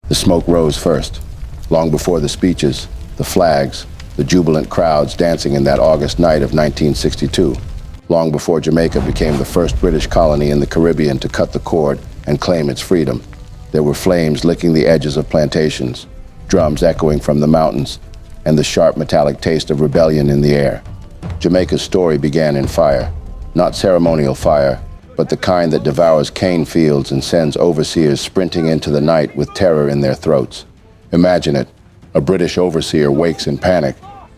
The smoke rose first, long before the speeches, the flags, the jubilant crowds dancing in that August night of 1962, long before Jamaica became the first British colony in the Caribbean to cut the cord and claim its freedom. There were flames licking the edges of plantations, drums echoing from the mountains, and the sharp metallic taste of rebellion in the air. Jamaica's story began in fire, not ceremonial fire, but the kind that devours cane fields and sends overseers sprinting into the night with terror in their throats. Imagine it, a British overseer wakes in panic.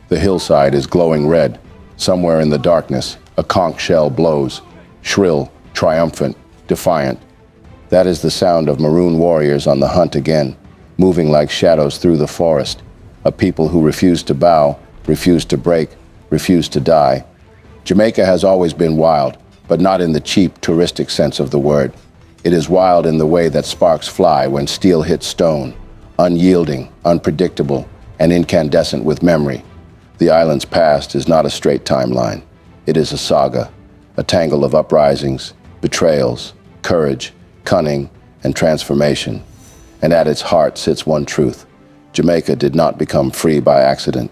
The hillside is glowing red. Somewhere in the darkness, a conch shell blows, shrill, triumphant, defiant. That is the sound of maroon warriors on the hunt again, moving like shadows through the forest, a people who refuse to bow, refuse to break, refuse to die. Jamaica has always been wild, but not in the cheap, touristic sense of the word. It is wild in the way that sparks fly when steel hits stone, unyielding, unpredictable, and incandescent with memory. The island's past is not a straight timeline. It is a saga, a tangle of uprisings, betrayals, courage, cunning, and transformation. And at its heart sits one truth. Jamaica did not become free by accident.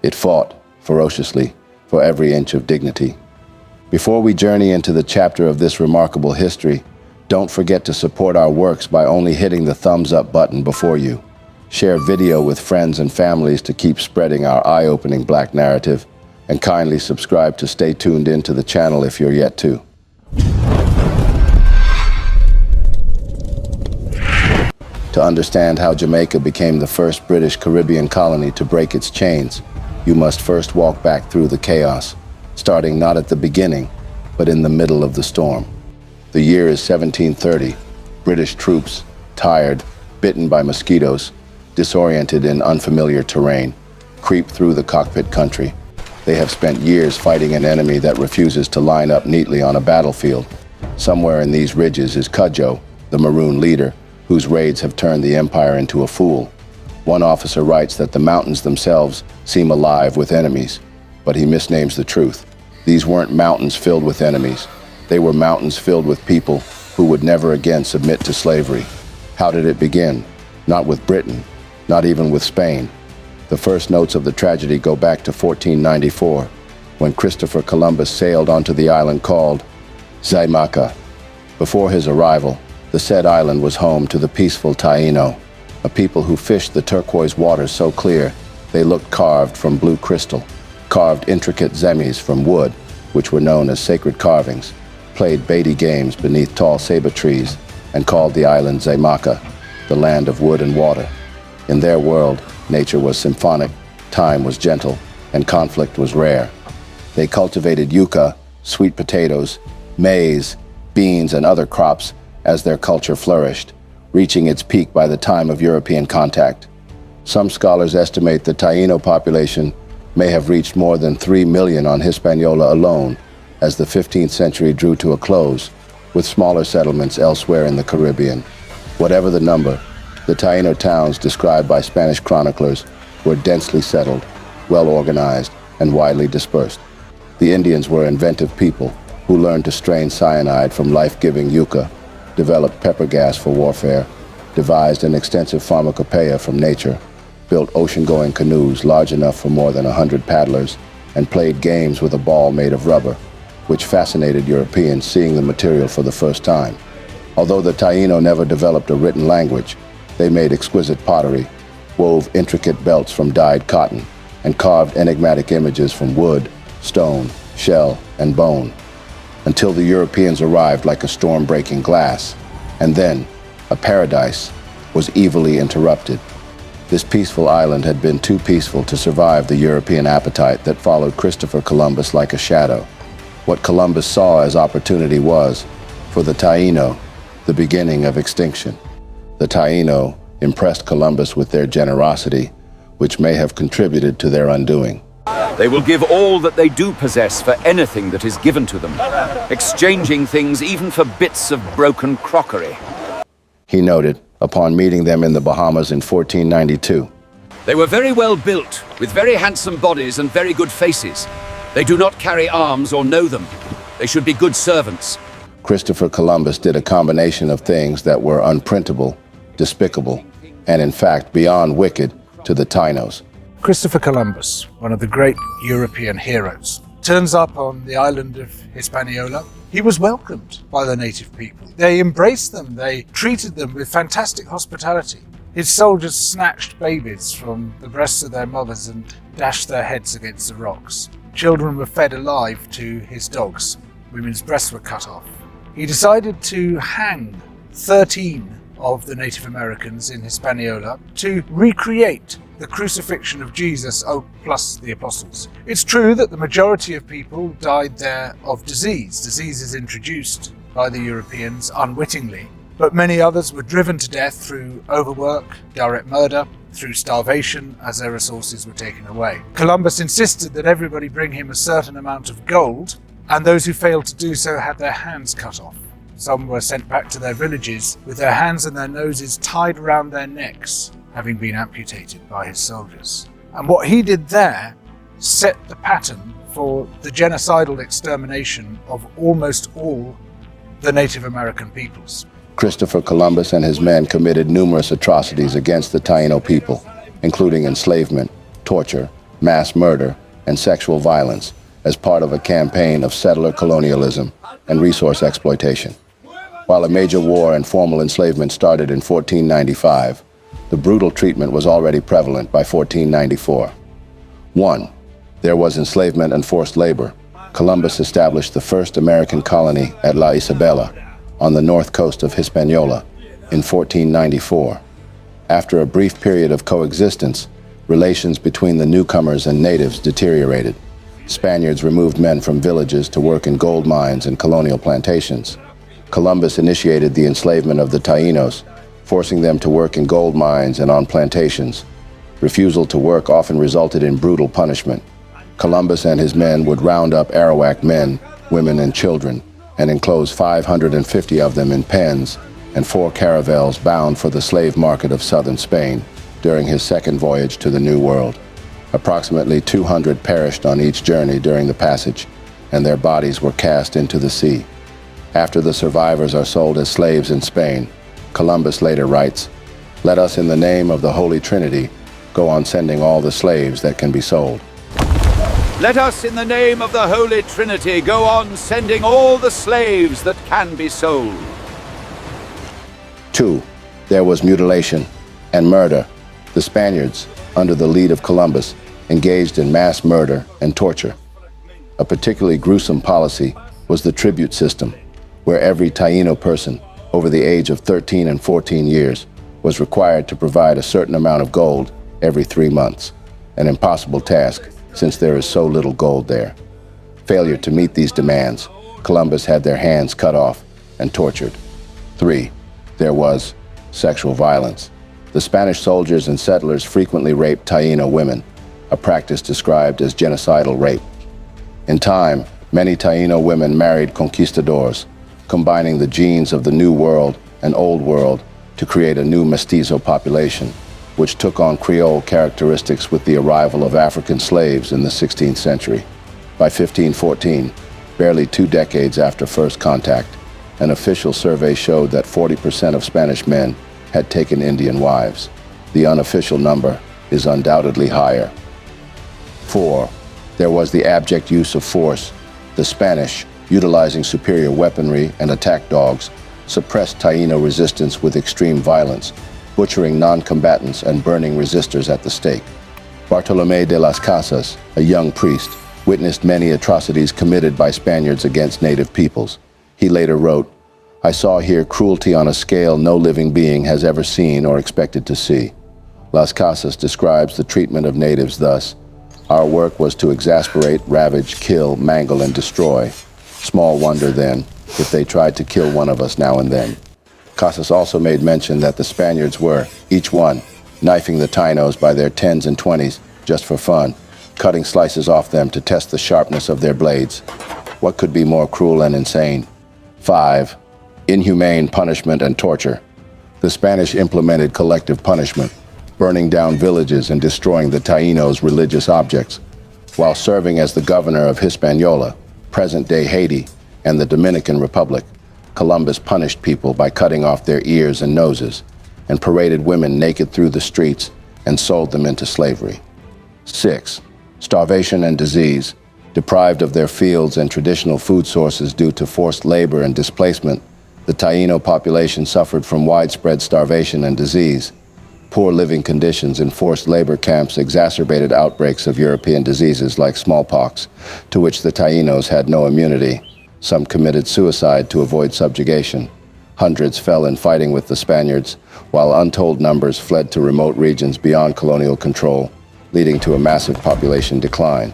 It fought ferociously for every inch of dignity. Before we journey into the chapter of this remarkable history, don't forget to support our works by only hitting the thumbs up button before you. Share video with friends and families to keep spreading our eye-opening Black narrative, and kindly subscribe to stay tuned into the channel if you're yet to. To understand how Jamaica became the first British Caribbean colony to break its chains, you must first walk back through the chaos, starting not at the beginning, but in the middle of the storm. The year is 1730. British troops, tired, bitten by mosquitoes, disoriented in unfamiliar terrain, creep through the cockpit country. They have spent years fighting an enemy that refuses to line up neatly on a battlefield. Somewhere in these ridges is Cudjoe, the maroon leader, whose raids have turned the empire into a fool. One officer writes that the mountains themselves seem alive with enemies, but he misnames the truth. These weren't mountains filled with enemies. They were mountains filled with people who would never again submit to slavery. How did it begin? Not with Britain, not even with Spain. The first notes of the tragedy go back to 1494, when Christopher Columbus sailed onto the island called Jamaica. Before his arrival, the said island was home to the peaceful Taino, a people who fished the turquoise waters so clear they looked carved from blue crystal, carved intricate zemis from wood, which were known as sacred carvings, played Beatty games beneath tall saber trees, and called the island Jamaica, the land of wood and water. In their world, nature was symphonic, time was gentle, and conflict was rare. They cultivated yucca, sweet potatoes, maize, beans, and other crops as their culture flourished, reaching its peak by the time of European contact. Some scholars estimate the Taino population may have reached more than 3 million on Hispaniola alone as the 15th century drew to a close, with smaller settlements elsewhere in the Caribbean. Whatever the number, the Taino towns described by Spanish chroniclers were densely settled, well-organized, and widely dispersed. The Indians were inventive people who learned to strain cyanide from life-giving yucca, developed pepper gas for warfare, devised an extensive pharmacopoeia from nature, built ocean-going canoes large enough for more than 100 paddlers, and played games with a ball made of rubber, which fascinated Europeans seeing the material for the first time. Although the Taino never developed a written language, they made exquisite pottery, wove intricate belts from dyed cotton, and carved enigmatic images from wood, stone, shell, and bone, until the Europeans arrived like a storm breaking glass. And then, a paradise was evilly interrupted. This peaceful island had been too peaceful to survive the European appetite that followed Christopher Columbus like a shadow. What Columbus saw as opportunity was, for the Taino, the beginning of extinction. The Taino impressed Columbus with their generosity, which may have contributed to their undoing. They will give all that they do possess for anything that is given to them, exchanging things even for bits of broken crockery, he noted upon meeting them in the Bahamas in 1492. They were very well built, with very handsome bodies and very good faces. They do not carry arms or know them. They should be good servants. Christopher Columbus did a combination of things that were unprintable, despicable, and in fact beyond wicked, to the Tainos. Christopher Columbus, one of the great European heroes, turns up on the island of Hispaniola. He was welcomed by the native people. They embraced them, they treated them with fantastic hospitality. His soldiers snatched babies from the breasts of their mothers and dashed their heads against the rocks. Children were fed alive to his dogs. Women's breasts were cut off. He decided to hang 13 of the Native Americans in Hispaniola to recreate the crucifixion of Jesus, plus the apostles. It's true that the majority of people died there of disease. Disease is introduced by the Europeans unwittingly, but many others were driven to death through overwork, direct murder, through starvation as their resources were taken away. Columbus insisted that everybody bring him a certain amount of gold, and those who failed to do so had their hands cut off. Some were sent back to their villages with their hands and their noses tied around their necks, having been amputated by his soldiers. And what he did there set the pattern for the genocidal extermination of almost all the Native American peoples. Christopher Columbus and his men committed numerous atrocities against the Taino people, including enslavement, torture, mass murder, and sexual violence, as part of a campaign of settler colonialism and resource exploitation. While a major war and formal enslavement started in 1495, the brutal treatment was already prevalent by 1494. 1. There was enslavement and forced labor. Columbus established the first American colony at La Isabela on the north coast of Hispaniola in 1494. After a brief period of coexistence, relations between the newcomers and natives deteriorated. Spaniards removed men from villages to work in gold mines and colonial plantations. Columbus initiated the enslavement of the Tainos, forcing them to work in gold mines and on plantations. Refusal to work often resulted in brutal punishment. Columbus and his men would round up Arawak men, women, and children, and enclose 550 of them in pens and 4 caravels bound for the slave market of southern Spain during his second voyage to the New World. Approximately 200 perished on each journey during the passage, and their bodies were cast into the sea. After the survivors are sold as slaves in Spain, Columbus later writes, "Let us in the name of the Holy Trinity go on sending all the slaves that can be sold." Let us in the name of the Holy Trinity go on sending all the slaves that can be sold. 2. There was mutilation and murder. The Spaniards, under the lead of Columbus, engaged in mass murder and torture. A particularly gruesome policy was the tribute system, where every Taino person over the age of 13 and 14 years was required to provide a certain amount of gold every 3 months, an impossible task since there is so little gold there. Failure to meet these demands, Columbus had their hands cut off and tortured. 3. There was sexual violence. The Spanish soldiers and settlers frequently raped Taino women, a practice described as genocidal rape. In time, many Taino women married conquistadors, combining the genes of the New World and Old World to create a new mestizo population, which took on Creole characteristics with the arrival of African slaves in the 16th century. By 1514, barely 2 decades after first contact, an official survey showed that 40% of Spanish men had taken Indian wives. The unofficial number is undoubtedly higher. 4. There was the abject use of force. The Spanish, utilizing superior weaponry and attack dogs, suppressed Taino resistance with extreme violence, butchering non-combatants and burning resistors at the stake. Bartolomé de las Casas, a young priest, witnessed many atrocities committed by Spaniards against native peoples. He later wrote, "I saw here cruelty on a scale no living being has ever seen or expected to see." Las Casas describes the treatment of natives thus: "Our work was to exasperate, ravage, kill, mangle, and destroy. Small wonder, then, if they tried to kill one of us now and then." Casas also made mention that the Spaniards were, each one, knifing the Tainos by their 10s and 20s, just for fun, cutting slices off them to test the sharpness of their blades. What could be more cruel and insane? 5. Inhumane punishment and torture. The Spanish implemented collective punishment, burning down villages and destroying the Tainos' religious objects. While serving as the governor of Hispaniola, present-day Haiti, and the Dominican Republic, Columbus punished people by cutting off their ears and noses, and paraded women naked through the streets and sold them into slavery. 6. Starvation and disease. Deprived of their fields and traditional food sources due to forced labor and displacement, the Taino population suffered from widespread starvation and disease. Poor living conditions in forced labor camps exacerbated outbreaks of European diseases like smallpox, to which the Tainos had no immunity. Some committed suicide to avoid subjugation. Hundreds fell in fighting with the Spaniards, while untold numbers fled to remote regions beyond colonial control, leading to a massive population decline.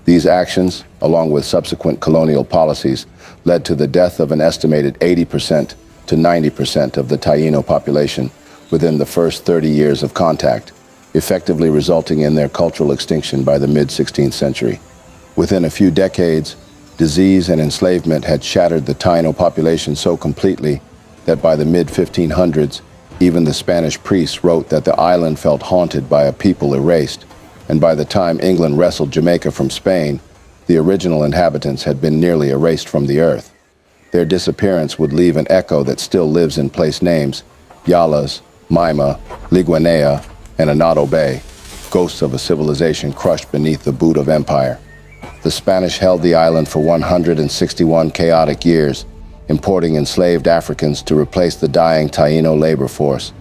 These actions, along with subsequent colonial policies, led to the death of an estimated 80% to 90% of the Taino population within the first 30 years of contact, effectively resulting in their cultural extinction by the mid-16th century. Within a few decades, disease and enslavement had shattered the Taino population so completely that by the mid-1500s, even the Spanish priests wrote that the island felt haunted by a people erased, and by the time England wrested Jamaica from Spain, the original inhabitants had been nearly erased from the earth. Their disappearance would leave an echo that still lives in place names: Yalas, Maima, Liguanea, and Anado Bay, ghosts of a civilization crushed beneath the boot of empire. The Spanish held the island for 161 chaotic years, importing enslaved Africans to replace the dying Taino labor force.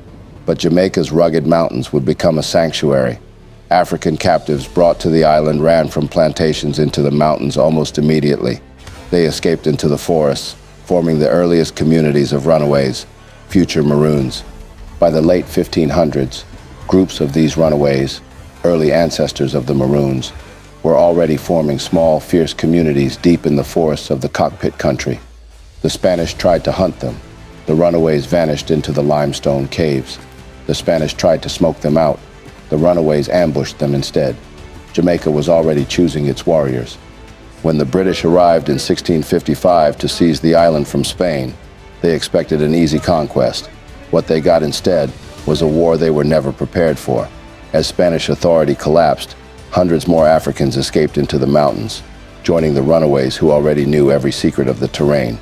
But Jamaica's rugged mountains would become a sanctuary. African captives brought to the island ran from plantations into the mountains almost immediately. They escaped into the forests, forming the earliest communities of runaways, future maroons. By the late 1500s, groups of these runaways, early ancestors of the maroons, were already forming small, fierce communities deep in the forests of the cockpit country. The Spanish tried to hunt them. The runaways vanished into the limestone caves. The Spanish tried to smoke them out. The runaways ambushed them instead. Jamaica was already choosing its warriors. When the British arrived in 1655 to seize the island from Spain, they expected an easy conquest. What they got instead was a war they were never prepared for. As Spanish authority collapsed, hundreds more Africans escaped into the mountains, joining the runaways who already knew every secret of the terrain.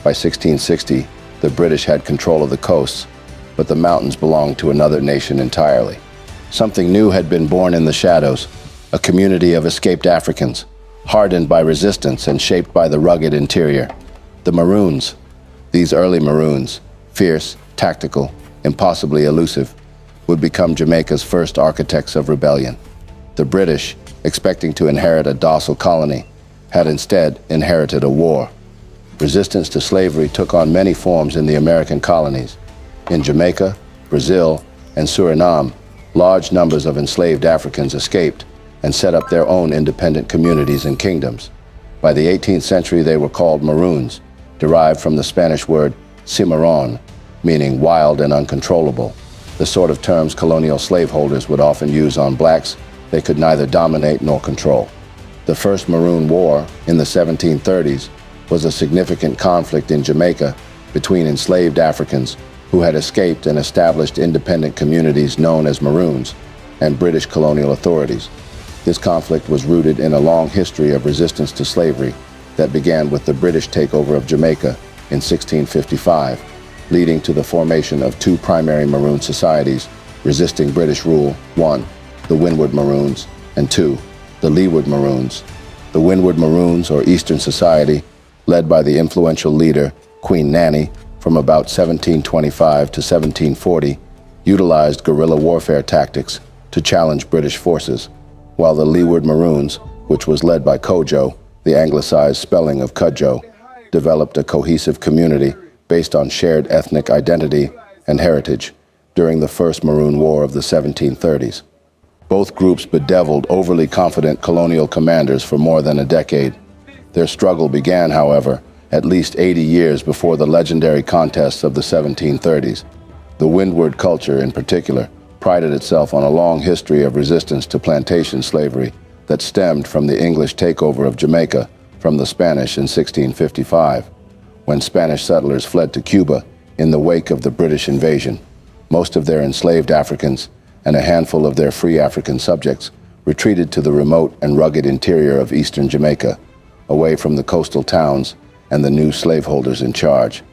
By 1660, the British had control of the coasts, but the mountains belonged to another nation entirely. Something new had been born in the shadows, a community of escaped Africans, hardened by resistance and shaped by the rugged interior. The Maroons. These early Maroons, fierce, tactical, impossibly elusive, would become Jamaica's first architects of rebellion. The British, expecting to inherit a docile colony, had instead inherited a war. Resistance to slavery took on many forms in the American colonies. In Jamaica, Brazil, and Suriname, large numbers of enslaved Africans escaped and set up their own independent communities and kingdoms. By the 18th century, they were called Maroons, derived from the Spanish word cimarron, meaning wild and uncontrollable, the sort of terms colonial slaveholders would often use on blacks they could neither dominate nor control. The First Maroon War, in the 1730s, was a significant conflict in Jamaica between enslaved Africans who had escaped and established independent communities known as Maroons, and British colonial authorities. This conflict was rooted in a long history of resistance to slavery that began with the British takeover of Jamaica in 1655, leading to the formation of two primary Maroon societies resisting British rule: one, the Windward Maroons, and two, the Leeward Maroons. The Windward Maroons, or Eastern Society, led by the influential leader Queen Nanny from about 1725 to 1740, utilized guerrilla warfare tactics to challenge British forces, while the Leeward Maroons, which was led by Kojo, the anglicized spelling of Cudjo, developed a cohesive community based on shared ethnic identity and heritage during the First Maroon War of the 1730s. Both groups bedeviled overly confident colonial commanders for more than a decade. Their struggle began, however, at least 80 years before the legendary contests of the 1730s. The Windward culture, in particular, prided itself on a long history of resistance to plantation slavery that stemmed from the English takeover of Jamaica from the Spanish in 1655. When Spanish settlers fled to Cuba in the wake of the British invasion, most of their enslaved Africans and a handful of their free African subjects retreated to the remote and rugged interior of eastern Jamaica, away from the coastal towns and the new slaveholders in charge.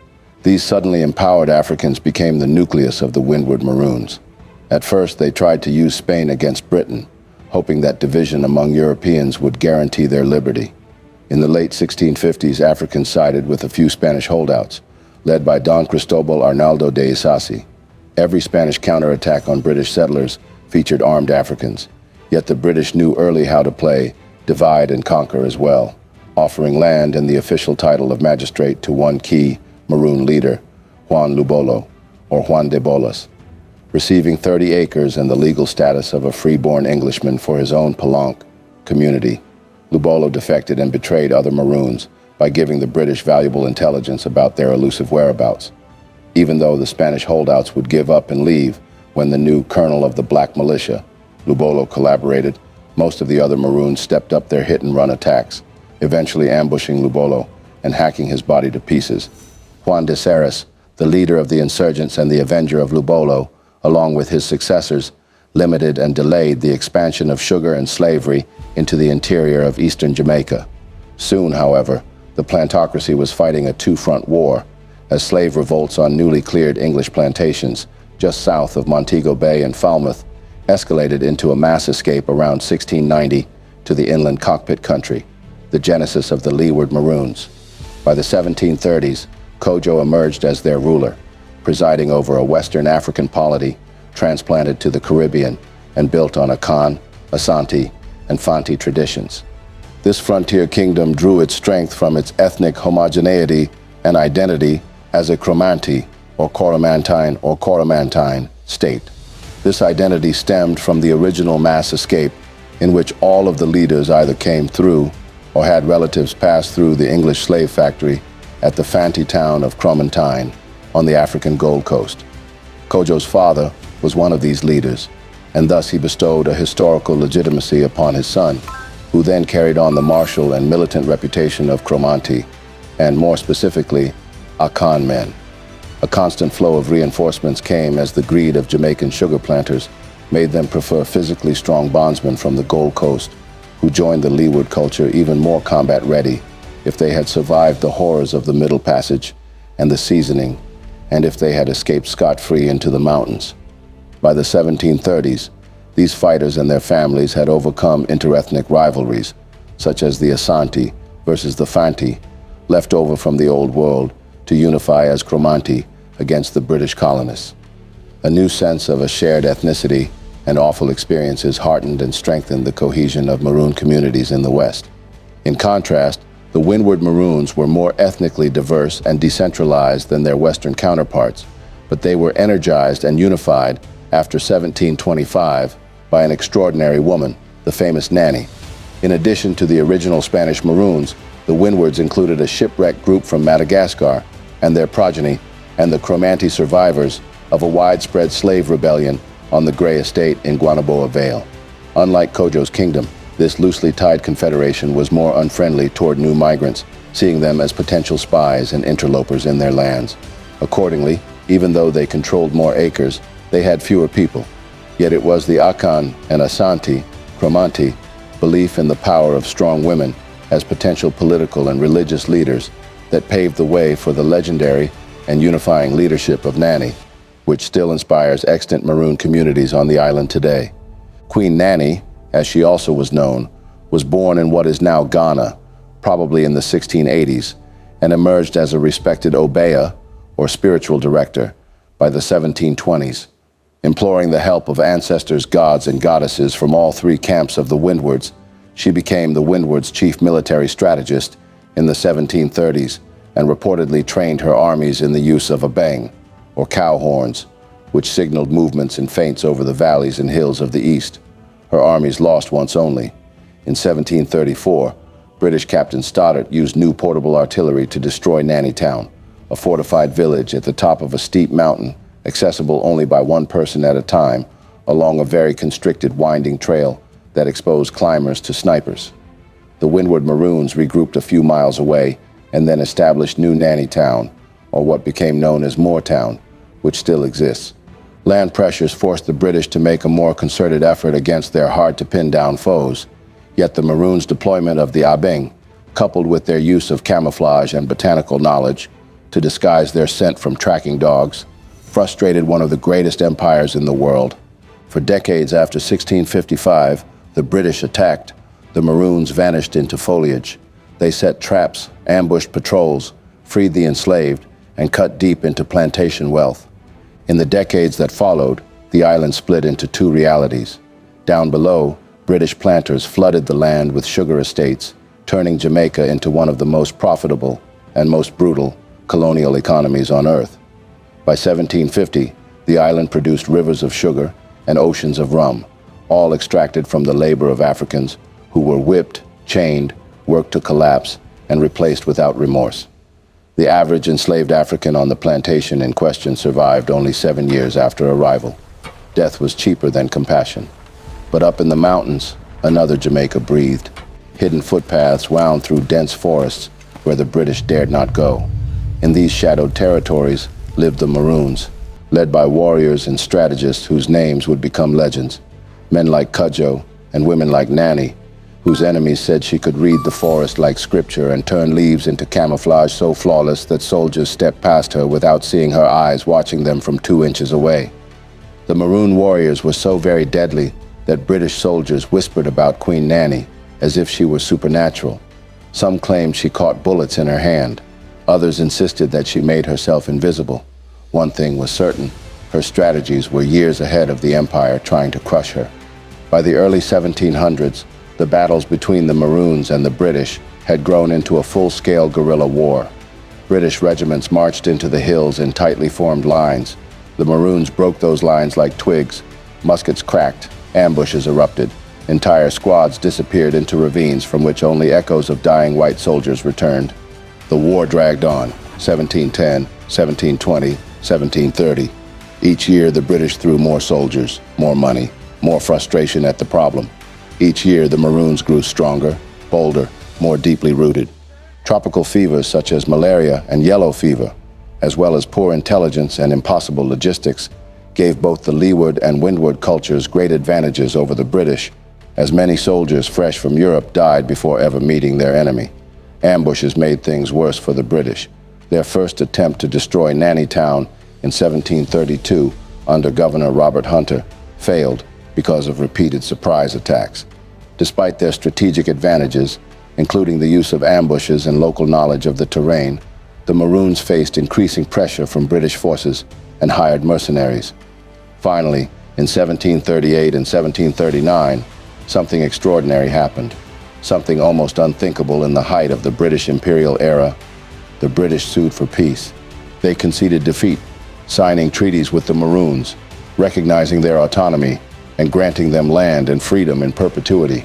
These suddenly empowered Africans became the nucleus of the Windward Maroons. At first, they tried to use Spain against Britain, hoping that division among Europeans would guarantee their liberty. In the late 1650s, Africans sided with a few Spanish holdouts, led by Don Cristobal Arnaldo de Isasi. Every Spanish counterattack on British settlers featured armed Africans, yet the British knew early how to play divide and conquer as well, offering land and the official title of magistrate to one key Maroon leader, Juan Lubolo, or Juan de Bolas. Receiving 30 acres and the legal status of a free-born Englishman for his own Palenque community, Lubolo defected and betrayed other Maroons by giving the British valuable intelligence about their elusive whereabouts. Even though the Spanish holdouts would give up and leave when the new colonel of the Black Militia, Lubolo, collaborated, most of the other Maroons stepped up their hit-and-run attacks, eventually ambushing Lubolo and hacking his body to pieces. Juan de Ceres, the leader of the insurgents and the avenger of Lubolo, along with his successors, limited and delayed the expansion of sugar and slavery into the interior of eastern Jamaica. Soon, however, the plantocracy was fighting a two-front war, as slave revolts on newly cleared English plantations just south of Montego Bay and Falmouth escalated into a mass escape around 1690 to the inland cockpit country, the genesis of the Leeward Maroons. By the 1730s, Kojo emerged as their ruler, presiding over a Western African polity transplanted to the Caribbean and built on Akan, Asante, and Fanti traditions. This frontier kingdom drew its strength from its ethnic homogeneity and identity as a Cromanti, or Coromantine state. This identity stemmed from the original mass escape in which all of the leaders either came through or had relatives pass through the English slave factory at the Fanti town of Cromantine on the African Gold Coast. Kojo's father was one of these leaders, and thus he bestowed a historical legitimacy upon his son, who then carried on the martial and militant reputation of Cromanti, and more specifically, Akan men. A constant flow of reinforcements came as the greed of Jamaican sugar planters made them prefer physically strong bondsmen from the Gold Coast, who joined the Leeward culture even more combat-ready if they had survived the horrors of the Middle Passage and the seasoning, and if they had escaped scot-free into the mountains. By the 1730s, these fighters and their families had overcome interethnic rivalries, such as the Asante versus the Fanti, left over from the Old World, to unify as Cromanti against the British colonists. A new sense of a shared ethnicity and awful experiences heartened and strengthened the cohesion of Maroon communities in the West. In contrast, the Windward Maroons were more ethnically diverse and decentralized than their Western counterparts, but they were energized and unified after 1725 by an extraordinary woman, the famous Nanny. In addition to the original Spanish Maroons, the Windwards included a shipwrecked group from Madagascar and their progeny, and the Cromanti survivors of a widespread slave rebellion on the Grey Estate in Guanaboa Vale. Unlike Kojo's kingdom, this loosely tied confederation was more unfriendly toward new migrants, seeing them as potential spies and interlopers in their lands. Accordingly, even though they controlled more acres, they had fewer people. Yet it was the Akan and Asante, Cromanti, belief in the power of strong women as potential political and religious leaders that paved the way for the legendary and unifying leadership of Nanny, which still inspires extant Maroon communities on the island today. Queen Nanny, as she also was known, was born in what is now Ghana, probably in the 1680s, and emerged as a respected obeah, or spiritual director, by the 1720s. Imploring the help of ancestors, gods, and goddesses from all three camps of the Windwards, she became the Windwards' chief military strategist in the 1730s and reportedly trained her armies in the use of abeng, or cow horns, which signaled movements and feints over the valleys and hills of the east. Her armies lost once only. In 1734, British Captain Stoddart used new portable artillery to destroy Nanny Town, a fortified village at the top of a steep mountain, accessible only by one person at a time, along a very constricted winding trail that exposed climbers to snipers. The Windward Maroons regrouped a few miles away and then established New Nanny Town, or what became known as Moortown, which still exists. Land pressures forced the British to make a more concerted effort against their hard-to-pin-down foes, yet the Maroons' deployment of the abeng, coupled with their use of camouflage and botanical knowledge, to disguise their scent from tracking dogs, frustrated one of the greatest empires in the world. For decades after 1655, the British attacked. The Maroons vanished into foliage. They set traps, ambushed patrols, freed the enslaved, and cut deep into plantation wealth. In the decades that followed, the island split into two realities. Down below, British planters flooded the land with sugar estates, turning Jamaica into one of the most profitable and most brutal colonial economies on Earth. By 1750, the island produced rivers of sugar and oceans of rum, all extracted from the labor of Africans who were whipped, chained, worked to collapse, and replaced without remorse. The average enslaved African on the plantation in question survived only 7 years after arrival. Death was cheaper than compassion. But up in the mountains, another Jamaica breathed. Hidden footpaths wound through dense forests where the British dared not go. In these shadowed territories lived the Maroons, led by warriors and strategists whose names would become legends. Men like Cudjoe and women like Nanny, whose enemies said she could read the forest like scripture and turn leaves into camouflage so flawless that soldiers stepped past her without seeing her eyes watching them from 2 inches away. The Maroon warriors were so very deadly that British soldiers whispered about Queen Nanny as if she were supernatural. Some claimed she caught bullets in her hand. Others insisted that she made herself invisible. One thing was certain, her strategies were years ahead of the Empire trying to crush her. By the early 1700s, the battles between the Maroons and the British had grown into a full-scale guerrilla war. British regiments marched into the hills in tightly formed lines. The Maroons broke those lines like twigs. Muskets cracked, ambushes erupted. Entire squads disappeared into ravines from which only echoes of dying white soldiers returned. The war dragged on, 1710, 1720, 1730. Each year, the British threw more soldiers, more money, more frustration at the problem. Each year, the Maroons grew stronger, bolder, more deeply rooted. Tropical fevers such as malaria and yellow fever, as well as poor intelligence and impossible logistics, gave both the leeward and windward cultures great advantages over the British, as many soldiers fresh from Europe died before ever meeting their enemy. Ambushes made things worse for the British. Their first attempt to destroy Nanny Town in 1732 under Governor Robert Hunter failed because of repeated surprise attacks. Despite their strategic advantages, including the use of ambushes and local knowledge of the terrain, the Maroons faced increasing pressure from British forces and hired mercenaries. Finally, in 1738 and 1739, something extraordinary happened. Something almost unthinkable in the height of the British imperial era. The British sued for peace. They conceded defeat, signing treaties with the Maroons, recognizing their autonomy and granting them land and freedom in perpetuity.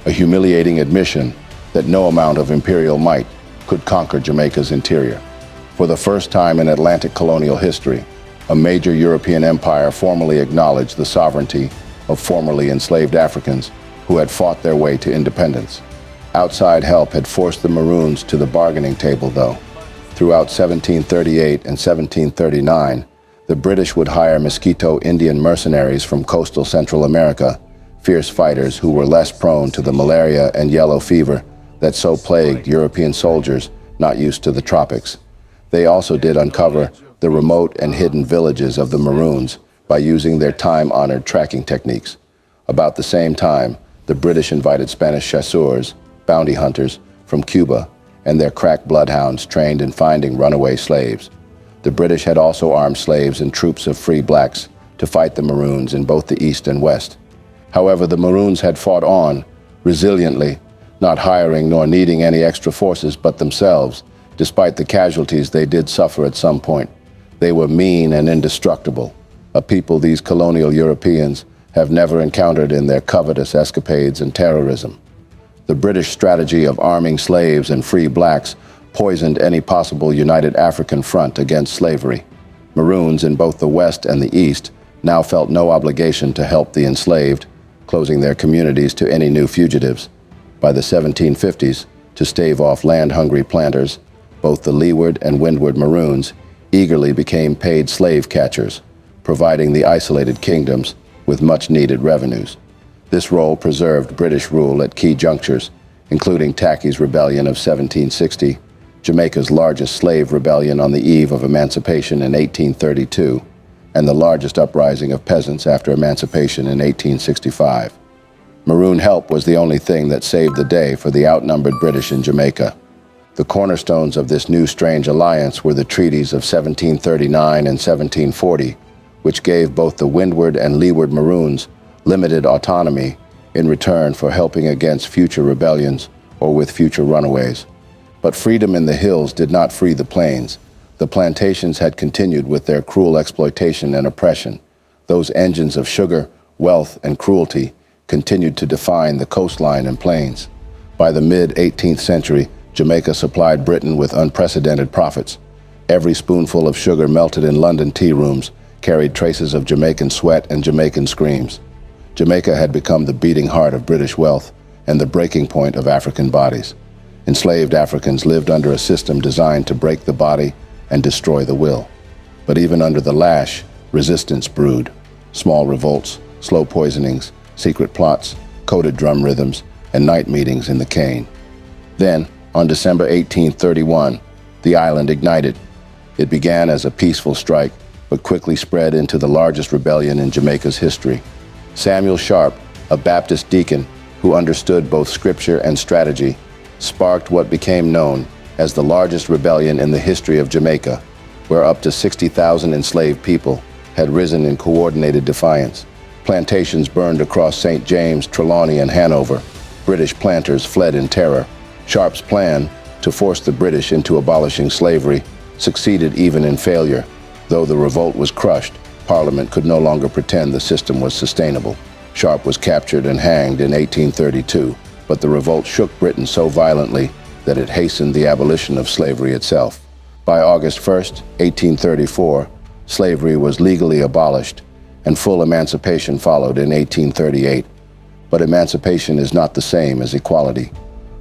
A humiliating admission that no amount of imperial might could conquer Jamaica's interior. For the first time in Atlantic colonial history, a major European empire formally acknowledged the sovereignty of formerly enslaved Africans who had fought their way to independence. Outside help had forced the Maroons to the bargaining table, though. Throughout 1738 and 1739, the British would hire Mosquito Indian mercenaries from coastal Central America, fierce fighters who were less prone to the malaria and yellow fever that so plagued European soldiers not used to the tropics. They also did uncover the remote and hidden villages of the Maroons by using their time-honored tracking techniques. About the same time, the British invited Spanish chasseurs, bounty hunters, from Cuba, and their crack bloodhounds trained in finding runaway slaves. The British had also armed slaves and troops of free blacks to fight the Maroons in both the East and West. However, the Maroons had fought on, resiliently, not hiring nor needing any extra forces but themselves, despite the casualties they did suffer at some point. They were mean and indestructible, a people these colonial Europeans have never encountered in their covetous escapades and terrorism. The British strategy of arming slaves and free blacks poisoned any possible united African front against slavery. Maroons in both the West and the East now felt no obligation to help the enslaved, closing their communities to any new fugitives. By the 1750s, to stave off land-hungry planters, both the leeward and windward Maroons eagerly became paid slave catchers, providing the isolated kingdoms with much-needed revenues. This role preserved British rule at key junctures, including Tacky's Rebellion of 1760, Jamaica's largest slave rebellion on the eve of emancipation in 1832, and the largest uprising of peasants after emancipation in 1865. Maroon help was the only thing that saved the day for the outnumbered British in Jamaica. The cornerstones of this new strange alliance were the Treaties of 1739 and 1740, which gave both the windward and leeward Maroons limited autonomy in return for helping against future rebellions or with future runaways. But freedom in the hills did not free the plains. The plantations had continued with their cruel exploitation and oppression. Those engines of sugar, wealth, and cruelty continued to define the coastline and plains. By the mid-18th century, Jamaica supplied Britain with unprecedented profits. Every spoonful of sugar melted in London tea rooms carried traces of Jamaican sweat and Jamaican screams. Jamaica had become the beating heart of British wealth and the breaking point of African bodies. Enslaved Africans lived under a system designed to break the body and destroy the will. But even under the lash, resistance brewed. Small revolts, slow poisonings, secret plots, coded drum rhythms, and night meetings in the cane. Then, on December 1831, the island ignited. It began as a peaceful strike, but quickly spread into the largest rebellion in Jamaica's history. Samuel Sharpe, a Baptist deacon who understood both scripture and strategy, sparked what became known as the largest rebellion in the history of Jamaica, where up to 60,000 enslaved people had risen in coordinated defiance. Plantations burned across St. James, Trelawney, and Hanover. British planters fled in terror. Sharpe's plan to force the British into abolishing slavery succeeded even in failure. Though the revolt was crushed, Parliament could no longer pretend the system was sustainable. Sharpe was captured and hanged in 1832, but the revolt shook Britain so violently that it hastened the abolition of slavery itself. By August 1st, 1834, slavery was legally abolished, and full emancipation followed in 1838. But emancipation is not the same as equality.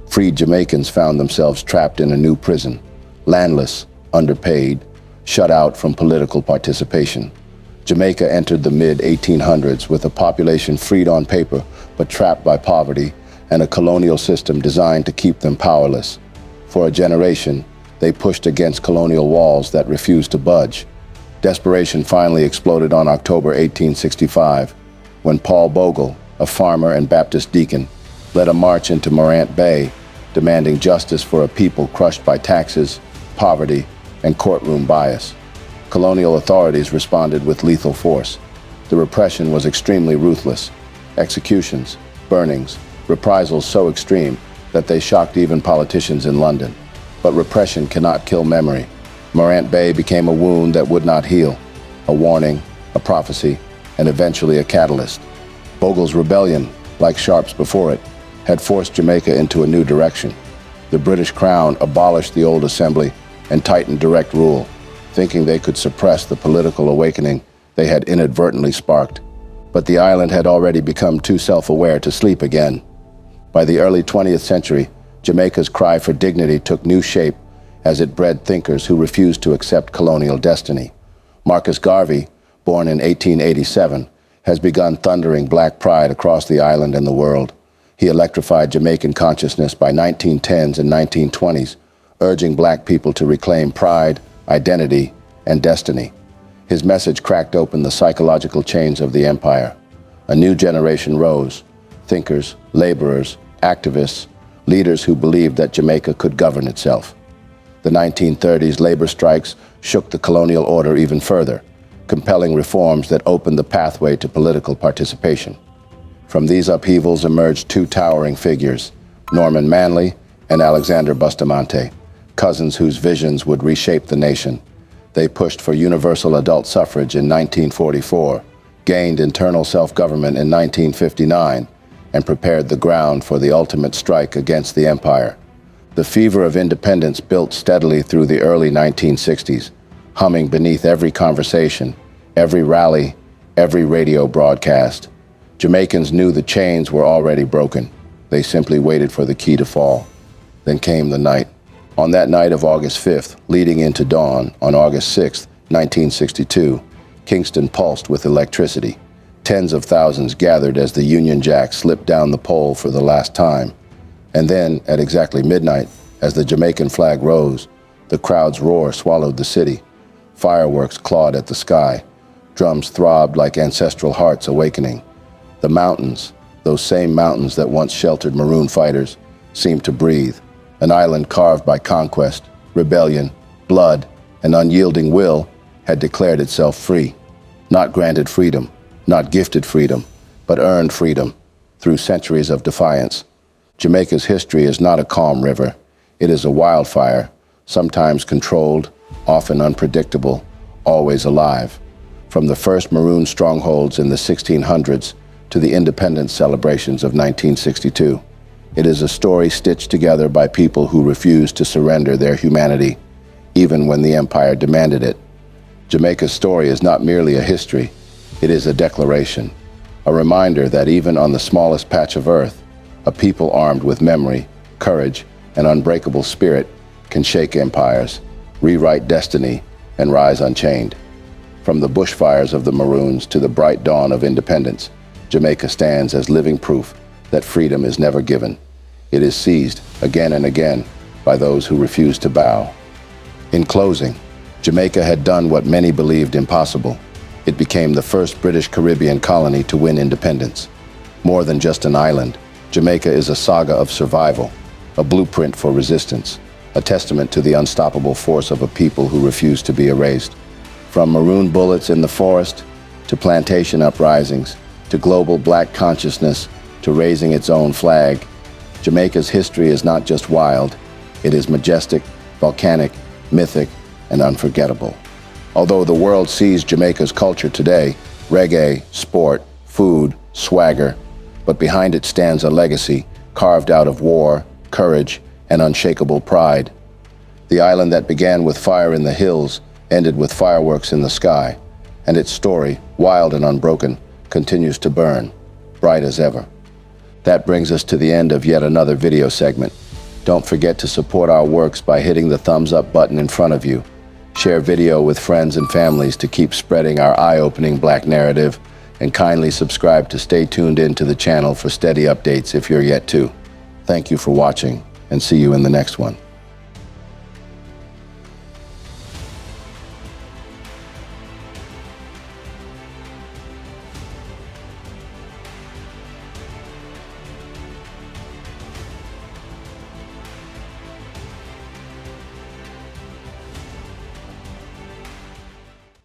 Freed Jamaicans found themselves trapped in a new prison, landless, underpaid, shut out from political participation. Jamaica entered the mid-1800s with a population freed on paper, but trapped by poverty and a colonial system designed to keep them powerless. For a generation, they pushed against colonial walls that refused to budge. Desperation finally exploded on October 1865, when Paul Bogle, a farmer and Baptist deacon, led a march into Morant Bay, demanding justice for a people crushed by taxes, poverty, and courtroom bias. Colonial authorities responded with lethal force. The repression was extremely ruthless. Executions, burnings, reprisals so extreme that they shocked even politicians in London. But repression cannot kill memory. Morant Bay became a wound that would not heal, a warning, a prophecy, and eventually a catalyst. Bogle's rebellion, like Sharpe's before it, had forced Jamaica into a new direction. The British Crown abolished the old assembly and tightened direct rule, thinking they could suppress the political awakening they had inadvertently sparked. But the island had already become too self-aware to sleep again. By the early 20th century, Jamaica's cry for dignity took new shape as it bred thinkers who refused to accept colonial destiny. Marcus Garvey, born in 1887, has begun thundering black pride across the island and the world. He electrified Jamaican consciousness by 1910s and 1920s, urging black people to reclaim pride, identity, and destiny. His message cracked open the psychological chains of the empire. A new generation rose: thinkers, laborers, activists, leaders who believed that Jamaica could govern itself. The 1930s labor strikes shook the colonial order even further, compelling reforms that opened the pathway to political participation. From these upheavals emerged two towering figures, Norman Manley and Alexander Bustamante, cousins whose visions would reshape the nation. They pushed for universal adult suffrage in 1944, gained internal self-government in 1959, and prepared the ground for the ultimate strike against the empire. The fever of independence built steadily through the early 1960s, humming beneath every conversation, every rally, every radio broadcast. Jamaicans knew the chains were already broken. They simply waited for the key to fall. Then came the night. On that night of August 5th, leading into dawn, on August 6th, 1962, Kingston pulsed with electricity. Tens of thousands gathered as the Union Jack slipped down the pole for the last time. And then, at exactly midnight, as the Jamaican flag rose, The crowd's roar swallowed the city. Fireworks clawed at the sky. Drums throbbed like ancestral hearts awakening. The mountains, those same mountains that once sheltered maroon fighters, seemed to breathe. An island carved by conquest, rebellion, blood, and unyielding will had declared itself free. Not granted freedom, not gifted freedom, but earned freedom through centuries of defiance. Jamaica's history is not a calm river. It is a wildfire, sometimes controlled, often unpredictable, always alive. From the first maroon strongholds in the 1600s to the independence celebrations of 1962, it is a story stitched together by people who refused to surrender their humanity, even when the empire demanded it. Jamaica's story is not merely a history, it is a declaration, a reminder that even on the smallest patch of earth, a people armed with memory, courage, and unbreakable spirit can shake empires, rewrite destiny, and rise unchained. From the bushfires of the Maroons to the bright dawn of independence, Jamaica stands as living proof that freedom is never given. It is seized again and again by those who refuse to bow. In closing, Jamaica had done what many believed impossible. It became the first British Caribbean colony to win independence. More than just an island, Jamaica is a saga of survival, a blueprint for resistance, a testament to the unstoppable force of a people who refuse to be erased. From maroon bullets in the forest, to plantation uprisings, to global black consciousness, to raising its own flag, Jamaica's history is not just wild, it is majestic, volcanic, mythic, and unforgettable. Although the world sees Jamaica's culture today, reggae, sport, food, swagger, but behind it stands a legacy carved out of war, courage, and unshakable pride. The island that began with fire in the hills ended with fireworks in the sky, and its story, wild and unbroken, continues to burn, bright as ever. That brings us to the end of yet another video segment. Don't forget to support our works by hitting the thumbs up button in front of you. Share video with friends and families to keep spreading our eye-opening Black narrative, and kindly subscribe to stay tuned in to the channel for steady updates if you're yet to. Thank you for watching, and see you in the next one.